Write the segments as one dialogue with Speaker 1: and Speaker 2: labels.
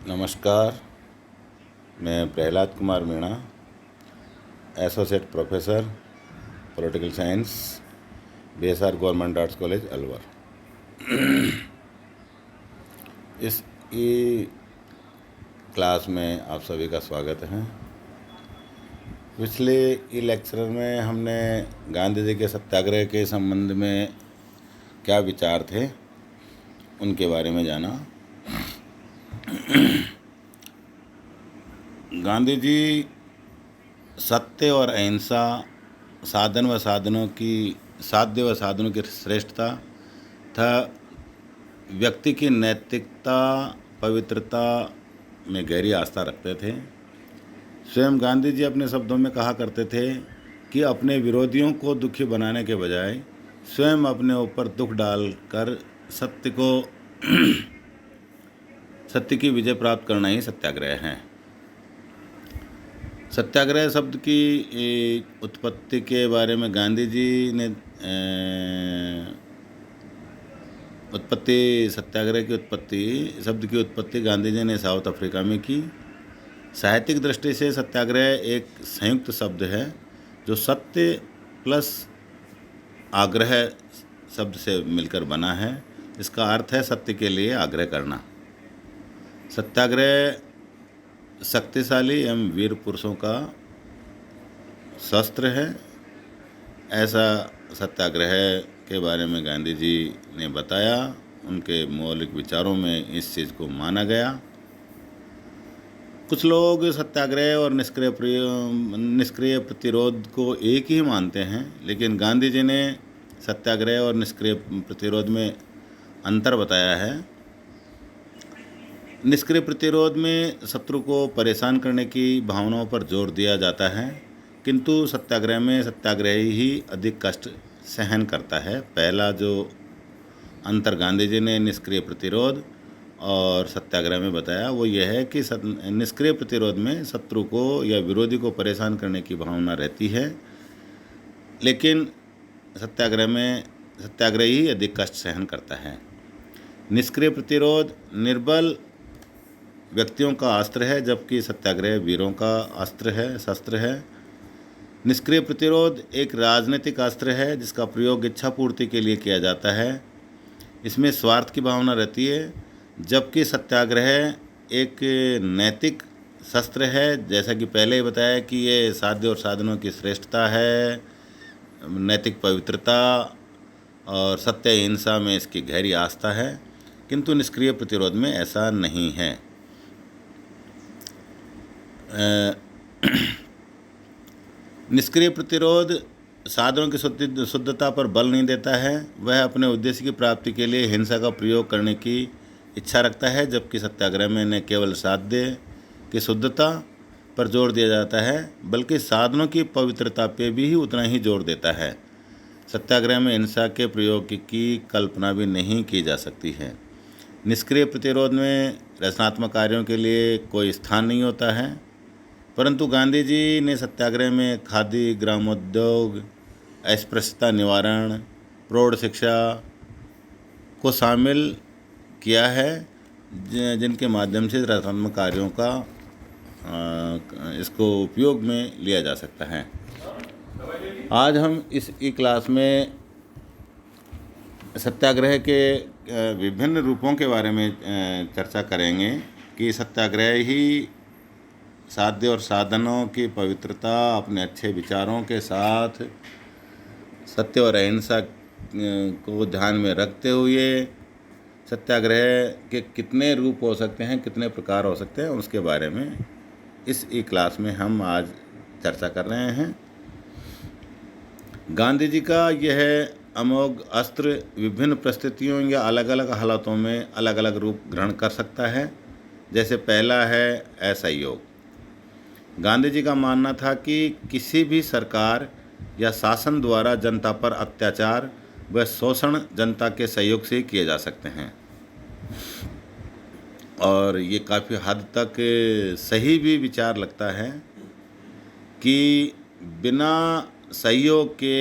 Speaker 1: नमस्कार। मैं Prahlad Kumar Meena, associate professor political science, BSR government arts college Alwar. इस ई क्लास में आप सभी का स्वागत है। पिछले ई लेक्चर में हमने गांधी जी के सत्याग्रह के संबंध में क्या विचार थे उनके बारे में जाना। गांधी जी सत्य और अहिंसा, साधन व साधनों की साध्य व साधनों की श्रेष्ठता तथा व्यक्ति की नैतिकता, पवित्रता में गहरी आस्था रखते थे। स्वयं गांधी जी अपने शब्दों में कहा करते थे कि अपने विरोधियों को दुखी बनाने के बजाय स्वयं अपने ऊपर दुख डालकर सत्य की विजय प्राप्त करना ही सत्याग्रह है। सत्याग्रह शब्द की उत्पत्ति के बारे में गांधी जी ने सत्याग्रह की उत्पत्ति शब्द की उत्पत्ति गांधी जी ने साउथ अफ्रीका में की। साहित्यिक दृष्टि से सत्याग्रह एक संयुक्त शब्द है जो सत्य प्लस आग्रह शब्द से मिलकर बना है। इसका अर्थ है सत्य के लिए आग्रह करना। सत्याग्रह शक्तिशाली एवं वीर पुरुषों का शस्त्र है। ऐसा सत्याग्रह के बारे में गांधी जी ने बताया। उनके मौलिक विचारों में इस चीज़ को माना गया। कुछ लोग सत्याग्रह और निष्क्रिय प्रतिरोध को एक ही मानते हैं, लेकिन गांधी जी ने सत्याग्रह और निष्क्रिय प्रतिरोध में अंतर बताया है। निष्क्रिय प्रतिरोध में शत्रु को परेशान करने की भावनाओं पर जोर दिया जाता है, किंतु सत्याग्रह में सत्याग्रही ही अधिक कष्ट सहन करता है। पहला जो अंतर गांधी जी ने निष्क्रिय प्रतिरोध और सत्याग्रह में बताया वो यह है कि निष्क्रिय प्रतिरोध में शत्रु को या विरोधी को परेशान करने की भावना रहती है, लेकिन सत्याग्रह में सत्याग्रही ही अधिक कष्ट सहन करता है। निष्क्रिय प्रतिरोध निर्बल व्यक्तियों का अस्त्र है, जबकि सत्याग्रह वीरों का शस्त्र है। निष्क्रिय प्रतिरोध एक राजनीतिक अस्त्र है जिसका प्रयोग इच्छा पूर्ति के लिए किया जाता है। इसमें स्वार्थ की भावना रहती है, जबकि सत्याग्रह एक नैतिक शस्त्र है। जैसा कि पहले ही बताया कि ये साध्य और साधनों की श्रेष्ठता है, नैतिक पवित्रता और सत्य अहिंसा में इसकी गहरी आस्था है, किंतु निष्क्रिय प्रतिरोध में ऐसा नहीं है। निष्क्रिय प्रतिरोध साधनों की शुद्धता पर बल नहीं देता है। वह अपने उद्देश्य की प्राप्ति के लिए हिंसा का प्रयोग करने की इच्छा रखता है, जबकि सत्याग्रह में न केवल साध्य की शुद्धता पर जोर दिया जाता है बल्कि साधनों की पवित्रता पे भी उतना ही जोर देता है। सत्याग्रह में हिंसा के प्रयोग की कल्पना भी नहीं की जा सकती है। निष्क्रिय प्रतिरोध में रचनात्मक कार्यों के लिए कोई स्थान नहीं होता है, परंतु गांधी जी ने सत्याग्रह में खादी, ग्रामोद्योग, अस्पृश्यता निवारण, प्रौढ़ शिक्षा को शामिल किया है, जिनके माध्यम से रचनात्मक कार्यों का इसको उपयोग में लिया जा सकता है। आज हम इस ई क्लास में सत्याग्रह के विभिन्न रूपों के बारे में चर्चा करेंगे कि सत्याग्रह ही साध्य और साधनों की पवित्रता, अपने अच्छे विचारों के साथ सत्य और अहिंसा को ध्यान में रखते हुए सत्याग्रह के कितने रूप हो सकते हैं, कितने प्रकार हो सकते हैं, उसके बारे में इस ई क्लास में हम आज चर्चा कर रहे हैं। गांधी जी का यह अमोघ अस्त्र विभिन्न परिस्थितियों या अलग अलग हालातों में अलग अलग रूप ग्रहण कर सकता है। जैसे पहला है असहयोग। गांधी जी का मानना था कि किसी भी सरकार या शासन द्वारा जनता पर अत्याचार व शोषण जनता के सहयोग से ही किए जा सकते हैं, और ये काफ़ी हद तक सही भी विचार लगता है कि बिना सहयोग के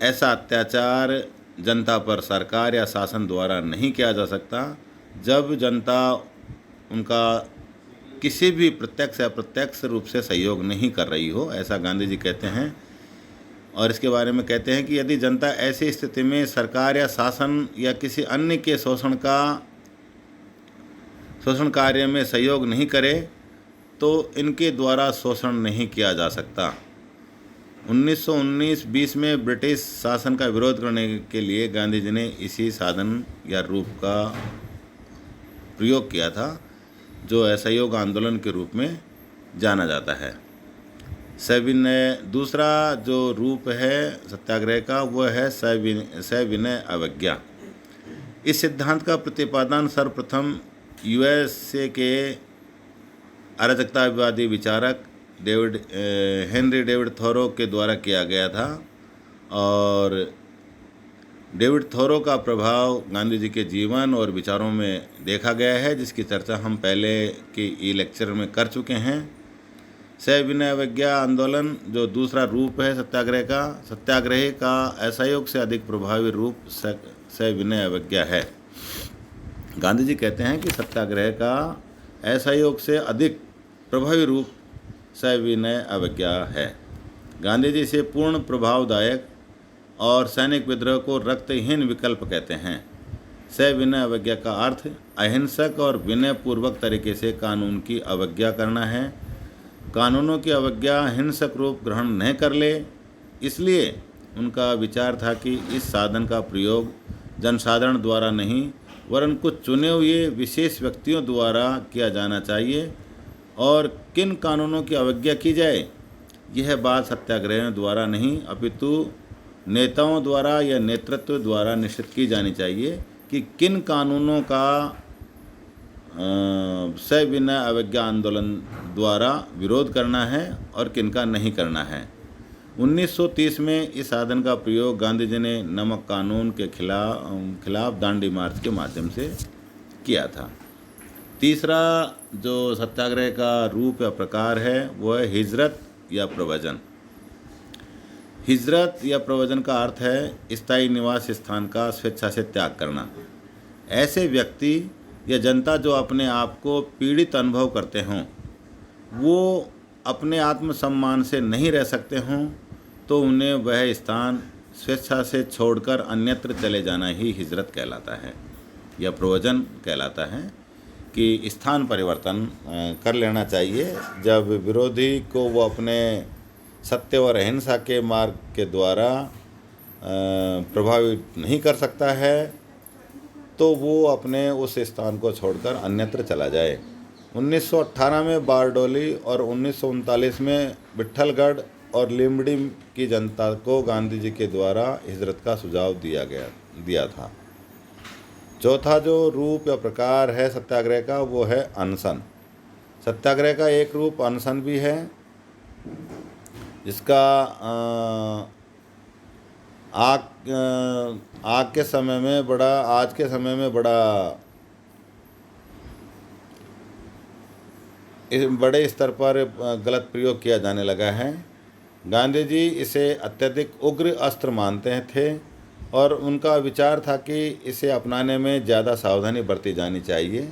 Speaker 1: ऐसा अत्याचार जनता पर सरकार या शासन द्वारा नहीं किया जा सकता, जब जनता उनका किसी भी प्रत्यक्ष या अप्रत्यक्ष रूप से सहयोग नहीं कर रही हो, ऐसा गांधी जी कहते हैं। और इसके बारे में कहते हैं कि यदि जनता ऐसी स्थिति में सरकार या शासन या किसी अन्य के शोषण कार्य में सहयोग नहीं करे तो इनके द्वारा शोषण नहीं किया जा सकता। 1919-20 में ब्रिटिश शासन का विरोध करने के लिए गांधी जी ने इसी साधन या रूप का प्रयोग किया था, जो असहयोग आंदोलन के रूप में जाना जाता है। सविनय, दूसरा जो रूप है सत्याग्रह का वह है सविनय अवज्ञा। इस सिद्धांत का प्रतिपादन सर्वप्रथम यूएसए के अराजकतावादी विचारक हेनरी डेविड थोरो के द्वारा किया गया था और डेविड थोरो का प्रभाव गांधी जी के जीवन और विचारों में देखा गया है, जिसकी चर्चा हम पहले के ई लेक्चर में कर चुके हैं। सविनय अवज्ञा आंदोलन जो दूसरा रूप है सत्याग्रह का असहयोग से अधिक प्रभावी रूप सविनय अवज्ञा है। गांधी जी कहते हैं कि सत्याग्रह का असहयोग से अधिक प्रभावी रूप सविनय अवज्ञा है। गांधी जी से पूर्ण प्रभावदायक और सैनिक विद्रोह को रक्तहीन विकल्प कहते हैं। सविनय अवज्ञा का अर्थ अहिंसक और विनयपूर्वक तरीके से कानून की अवज्ञा करना है। कानूनों की अवज्ञा हिंसक रूप ग्रहण नहीं कर ले, इसलिए उनका विचार था कि इस साधन का प्रयोग जनसाधारण द्वारा नहीं वरन कुछ चुने हुए विशेष व्यक्तियों द्वारा किया जाना चाहिए। और किन कानूनों की अवज्ञा की जाए, यह बात सत्याग्रहियों द्वारा नहीं अपितु नेताओं द्वारा या नेतृत्व द्वारा निश्चित की जानी चाहिए कि किन कानूनों का सविनय अवज्ञा आंदोलन द्वारा विरोध करना है और किन का नहीं करना है। 1930 में इस साधन का प्रयोग गांधी जी ने नमक कानून के खिलाफ दांडी मार्च के माध्यम से किया था। तीसरा जो सत्याग्रह का रूप या प्रकार है वह है हिजरत या प्रव्रजन। हिजरत या प्रव्रजन का अर्थ है स्थायी निवास स्थान का स्वेच्छा से त्याग करना। ऐसे व्यक्ति या जनता जो अपने आप को पीड़ित अनुभव करते हों, वो अपने आत्मसम्मान से नहीं रह सकते हों, तो उन्हें वह स्थान स्वेच्छा से छोड़कर अन्यत्र चले जाना ही हिजरत कहलाता है या प्रव्रजन कहलाता है कि स्थान परिवर्तन कर लेना चाहिए। जब विरोधी को वो अपने सत्य और अहिंसा के मार्ग के द्वारा प्रभावित नहीं कर सकता है तो वो अपने उस स्थान को छोड़कर अन्यत्र चला जाए। 1918 में बारडोली और 1939 में विट्ठलगढ़ और लिम्बडी की जनता को गांधी जी के द्वारा हिजरत का सुझाव दिया था। चौथा जो रूप या प्रकार है सत्याग्रह का वो है अनशन। सत्याग्रह का एक रूप अनशन भी है, जिसका आज के समय में बड़े स्तर पर गलत प्रयोग किया जाने लगा है। गांधी जी इसे अत्यधिक उग्र अस्त्र मानते थे और उनका विचार था कि इसे अपनाने में ज़्यादा सावधानी बरती जानी चाहिए।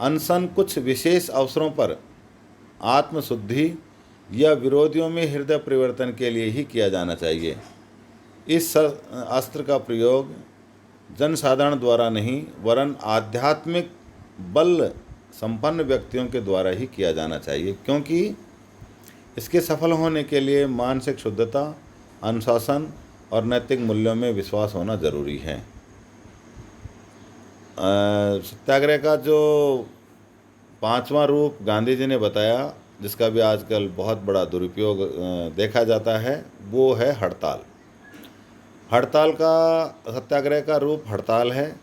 Speaker 1: अनशन कुछ विशेष अवसरों पर आत्मशुद्धि या विरोधियों में हृदय परिवर्तन के लिए ही किया जाना चाहिए। इस अस्त्र का प्रयोग जनसाधारण द्वारा नहीं वरन आध्यात्मिक बल संपन्न व्यक्तियों के द्वारा ही किया जाना चाहिए, क्योंकि इसके सफल होने के लिए मानसिक शुद्धता, अनुशासन और नैतिक मूल्यों में विश्वास होना जरूरी है। सत्याग्रह का जो पांचवा रूप गांधी जी ने बताया, जिसका भी आजकल बहुत बड़ा दुरुपयोग देखा जाता है, वो है हड़ताल। हड़ताल का सत्याग्रह का रूप हड़ताल है,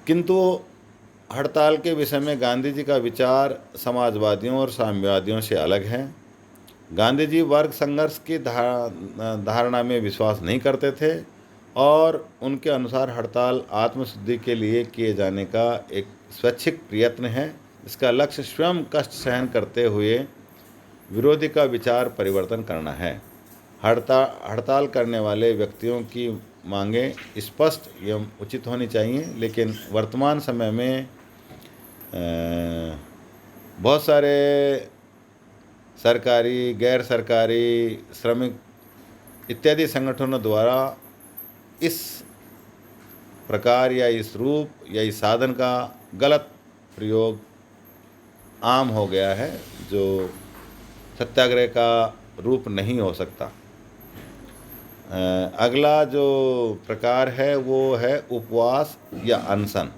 Speaker 1: किंतु हड़ताल के विषय में गांधी जी का विचार समाजवादियों और साम्यवादियों से अलग है। गांधी जी वर्ग संघर्ष की धारणा में विश्वास नहीं करते थे और उनके अनुसार हड़ताल आत्मशुद्धि के लिए किए जाने का एक स्वैच्छिक प्रयत्न है। इसका लक्ष्य स्वयं कष्ट सहन करते हुए विरोधी का विचार परिवर्तन करना है। हड़ताल करने वाले व्यक्तियों की मांगें स्पष्ट एवं उचित होनी चाहिए। लेकिन वर्तमान समय में बहुत सारे सरकारी, गैर सरकारी, श्रमिक इत्यादि संगठनों द्वारा इस प्रकार या इस रूप या इस साधन का गलत प्रयोग आम हो गया है, जो सत्याग्रह का रूप नहीं हो सकता। अगला जो प्रकार है वो है उपवास या अनशन।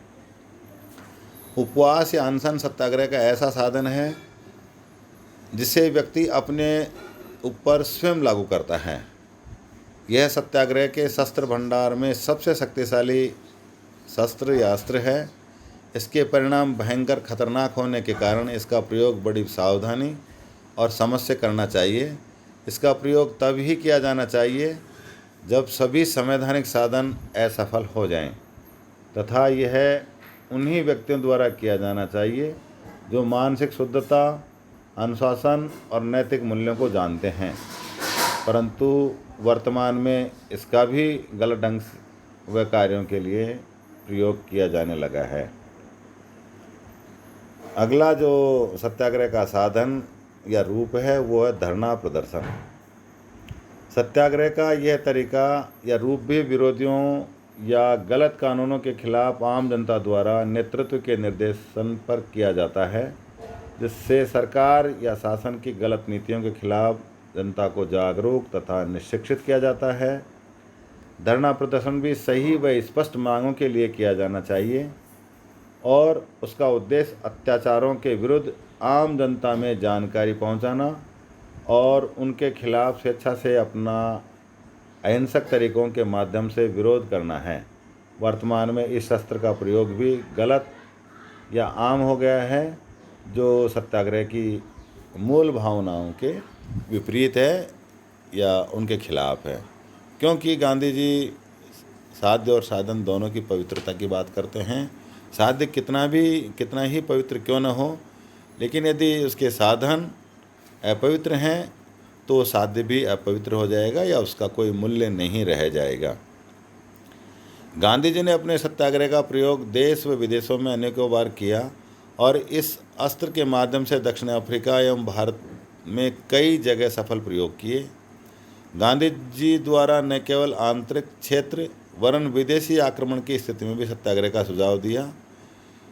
Speaker 1: उपवास या अनशन सत्याग्रह का ऐसा साधन है जिसे व्यक्ति अपने ऊपर स्वयं लागू करता है। यह सत्याग्रह के शस्त्र भंडार में सबसे शक्तिशाली शस्त्र या अस्त्र है। इसके परिणाम भयंकर खतरनाक होने के कारण इसका प्रयोग बड़ी सावधानी और समझ से करना चाहिए। इसका प्रयोग तब ही किया जाना चाहिए जब सभी संवैधानिक साधन असफल हो जाएं, तथा यह उन्हीं व्यक्तियों द्वारा किया जाना चाहिए जो मानसिक शुद्धता, अनुशासन और नैतिक मूल्यों को जानते हैं। परंतु वर्तमान में इसका भी गलत ढंग व कार्यों के लिए प्रयोग किया जाने लगा है। अगला जो सत्याग्रह का साधन या रूप है वो है धरना प्रदर्शन। सत्याग्रह का यह तरीका या रूप भी विरोधियों या गलत कानूनों के खिलाफ आम जनता द्वारा नेतृत्व के निर्देशन पर किया जाता है, जिससे सरकार या शासन की गलत नीतियों के खिलाफ जनता को जागरूक तथा निशिक्षित किया जाता है। धरना प्रदर्शन भी सही व स्पष्ट मांगों के लिए किया जाना चाहिए और उसका उद्देश्य अत्याचारों के विरुद्ध आम जनता में जानकारी पहुंचाना और उनके खिलाफ स्वेच्छा से अपना अहिंसक तरीकों के माध्यम से विरोध करना है। वर्तमान में इस शस्त्र का प्रयोग भी गलत या आम हो गया है, जो सत्याग्रह की मूल भावनाओं के विपरीत है या उनके खिलाफ है। क्योंकि गांधी जी साध्य और साधन दोनों की पवित्रता की बात करते हैं। साध्य कितना ही पवित्र क्यों न हो, लेकिन यदि उसके साधन अपवित्र हैं तो साध्य भी अपवित्र हो जाएगा या उसका कोई मूल्य नहीं रह जाएगा। गांधी जी ने अपने सत्याग्रह का प्रयोग देश व विदेशों में अनेकों बार किया और इस अस्त्र के माध्यम से दक्षिण अफ्रीका एवं भारत में कई जगह सफल प्रयोग किए। गांधी जी द्वारा न केवल आंतरिक क्षेत्र वरन विदेशी आक्रमण की स्थिति में भी सत्याग्रह का सुझाव दिया।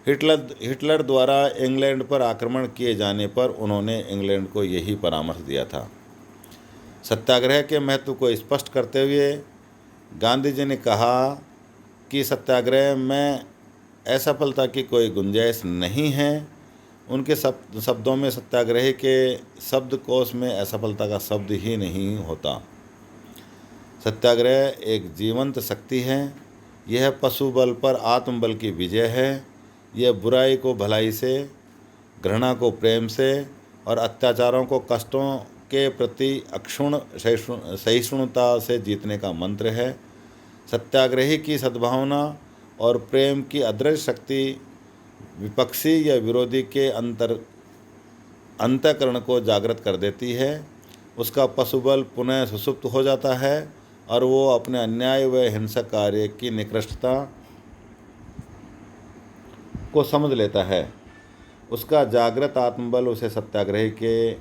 Speaker 1: हिटलर द्वारा इंग्लैंड पर आक्रमण किए जाने पर उन्होंने इंग्लैंड को यही परामर्श दिया था। सत्याग्रह के महत्व को स्पष्ट करते हुए गांधी जी ने कहा कि सत्याग्रह में असफलता की कोई गुंजाइश नहीं है। उनके शब्दों में सत्याग्रही के शब्दकोश में असफलता का शब्द ही नहीं होता। सत्याग्रह एक जीवंत शक्ति है। यह पशु बल पर आत्मबल की विजय है। यह बुराई को भलाई से, घृणा को प्रेम से और अत्याचारों को कष्टों के प्रति अक्षुण्ण सहिष्णुता से जीतने का मंत्र है। सत्याग्रही की सद्भावना और प्रेम की अदृश्य शक्ति विपक्षी या विरोधी के अंतःकरण को जागृत कर देती है। उसका पशुबल पुनः सुसुप्त हो जाता है और वो अपने अन्याय व हिंसक कार्य की निकृष्टता को समझ लेता है। उसका जागृत आत्मबल उसे सत्याग्रही के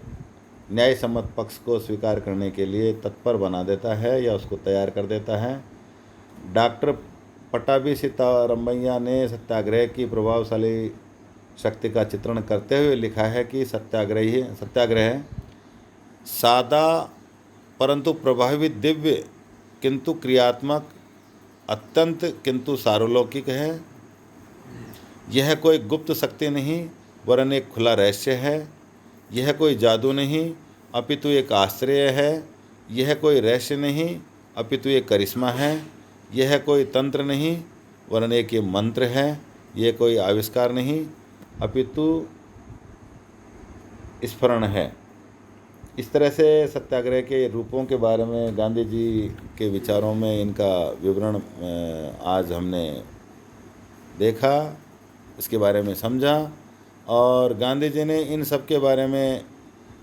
Speaker 1: न्यायसम्मत पक्ष को स्वीकार करने के लिए तत्पर बना देता है या उसको तैयार कर देता है। डॉक्टर पट्टाभी सीतारामैया ने सत्याग्रह की प्रभावशाली शक्ति का चित्रण करते हुए लिखा है कि सत्याग्रह सादा परंतु प्रभावी, दिव्य किंतु क्रियात्मक, अत्यंत किंतु सार्वलौकिक है। यह कोई गुप्त शक्ति नहीं वरन एक खुला रहस्य है। यह कोई जादू नहीं अपितु एक आश्चर्य है। यह कोई रहस्य नहीं अपितु एक करिश्मा है। यह कोई तंत्र नहीं वरन एक ये मंत्र है। यह कोई आविष्कार नहीं अपितु स्फुरण है। इस तरह से सत्याग्रह के रूपों के बारे में गांधी जी के विचारों में इनका विवरण आज हमने देखा, इसके बारे में समझा। और गांधी जी ने इन सब के बारे में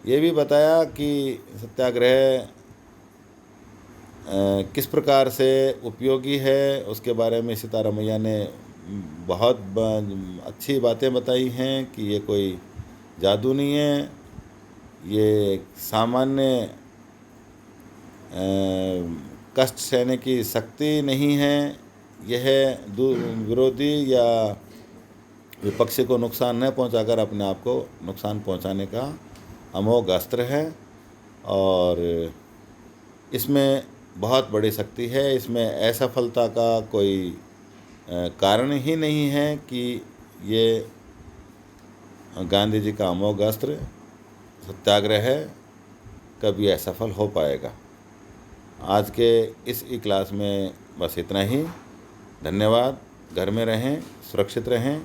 Speaker 1: ये भी बताया कि सत्याग्रह किस प्रकार से उपयोगी है उसके बारे में सीतारमैया ने बहुत अच्छी बातें बताई हैं कि ये कोई जादू नहीं है, ये एक सामान्य कष्ट सहने की शक्ति नहीं है, यह विरोधी या विपक्षी को नुकसान न पहुंचाकर अपने आप को नुकसान पहुंचाने का अमोघ अस्त्र है। और इसमें बहुत बड़ी शक्ति है। इसमें असफलता का कोई कारण ही नहीं है कि ये गांधी जी का अमोघ अस्त्र सत्याग्रह है कभी असफल हो पाएगा। आज के इस ई क्लास में बस इतना ही। धन्यवाद। घर में रहें, सुरक्षित रहें।